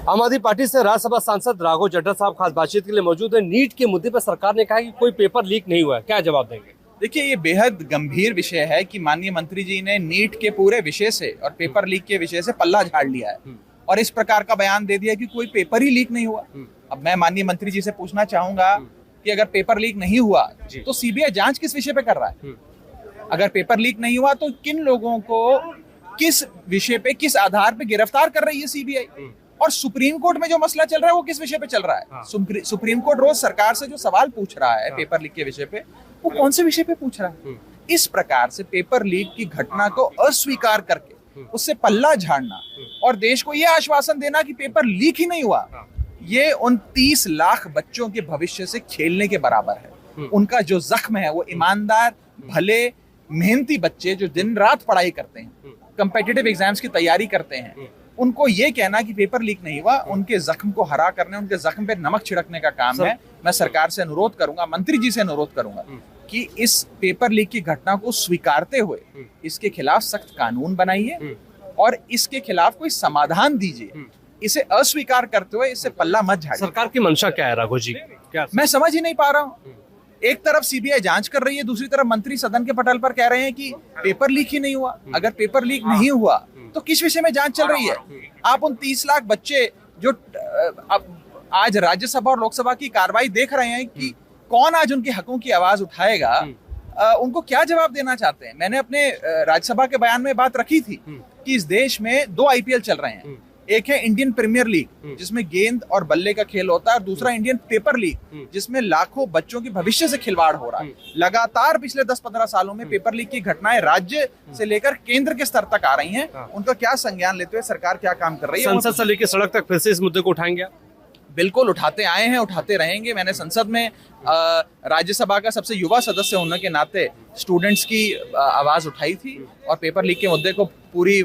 आम आदमी पार्टी से राज्यसभा सांसद राघव चड्ढा साहब खास बातचीत के लिए मौजूद है। नीट के मुद्दे पर सरकार ने कहा कि कोई पेपर लीक नहीं हुआ है, क्या जवाब देंगे? देखिए, ये बेहद गंभीर विषय है कि माननीय मंत्री जी ने नीट के पूरे विषय से और पेपर लीक के विषय से पल्ला झाड़ लिया है और इस प्रकार का बयान दे दिया कि कोई पेपर ही लीक नहीं हुआ। अब मैं माननीय मंत्री जी से पूछना चाहूंगा कि अगर पेपर लीक नहीं हुआ तो सीबीआई जांच किस विषय पे कर रहा है? अगर पेपर लीक नहीं हुआ तो किन लोगों को किस विषय पे, किस आधार पे गिरफ्तार कर रही है सीबीआई? और सुप्रीम कोर्ट में जो मसला चल रहा है वो किस विषय पे चल रहा है? सुप्रीम कोर्ट रोज सरकार से जो सवाल पूछ रहा है पेपर लीक के विषय पे, वो कौन से विषय पे पूछ रहा है? इस प्रकार से पेपर लीक की घटना को अस्वीकार करके उससे पल्ला झाड़ना और देश को यह आश्वासन देना कि पेपर लीक ही नहीं हुआ, ये उन 30 लाख बच्चों के भविष्य से खेलने के बराबर है। उनका जो जख्म है, वो ईमानदार, भले, मेहनती बच्चे जो दिन रात पढ़ाई करते हैं, कम्पिटिटिव एग्जाम्स की तैयारी करते हैं, उनको ये कहना कि पेपर लीक नहीं हुआ, उनके जख्म को हरा करने, उनके जख्म पे नमक छिड़कने का काम है। मैं सरकार से अनुरोध करूंगा, मंत्री जी से अनुरोध करूंगा कि इस पेपर लीक की घटना को स्वीकारते हुए इसके खिलाफ सख्त कानून बनाइए और इसके खिलाफ कोई समाधान दीजिए। इसे अस्वीकार करते हुए इससे पल्ला मत झाड़िए। सरकार की मंशा क्या है राघव जी? क्या मैं समझ ही नहीं पा रहा हूँ। एक तरफ सीबीआई जांच कर रही है, दूसरी तरफ मंत्री सदन के पटल पर कह रहे हैं कि पेपर लीक ही नहीं हुआ। अगर पेपर लीक नहीं हुआ तो किस विषय में जांच चल रही है? आप उन 30 लाख बच्चे जो आज राज्यसभा और लोकसभा की कार्रवाई देख रहे हैं कि कौन आज उनके हकों की आवाज उठाएगा, उनको क्या जवाब देना चाहते हैं? मैंने अपने राज्यसभा के बयान में बात रखी थी कि इस देश में 2 आईपीएल चल रहे हैं। एक है इंडियन प्रीमियर लीग जिसमें गेंद और बल्ले का खेल होता है, और दूसरा इंडियन पेपर लीग जिसमें लाखों बच्चों के भविष्य से खिलवाड़ हो रहा है। लगातार पिछले 10-15 सालों में पेपर लीग की घटनाएं राज्य से लेकर केंद्र के स्तर तक आ रही हैं। उनका क्या संज्ञान लेते हुए सरकार क्या काम कर रही है? संसद से लेकर सड़क तक फिर से इस मुद्दे को उठाएंगे? बिल्कुल उठाते आए हैं, उठाते रहेंगे। मैंने संसद में राज्यसभा का सबसे युवा सदस्य होने के नाते स्टूडेंट्स की आवाज उठाई थी और पेपर लीक के मुद्दे को पूरी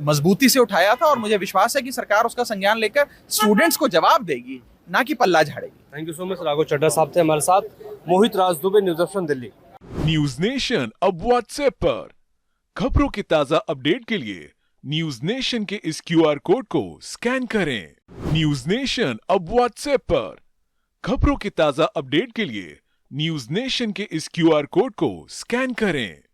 मजबूती से उठाया था, और मुझे विश्वास है कि सरकार उसका संज्ञान लेकर स्टूडेंट्स को जवाब देगी, ना कि पल्ला झाड़ेगी। Thank you so much. Raghav Chadha साहब थे हमारे साथ। Mohit Raj Dubey, news Darshan, Delhi. News nation अब व्हाट्सएप पर खबरों की ताजा अपडेट के लिए न्यूज नेशन के इस QR कोड को स्कैन करें। न्यूज नेशन अब व्हाट्सएप पर खबरों की ताजा अपडेट के लिए न्यूज नेशन के इस QR कोड को स्कैन करें।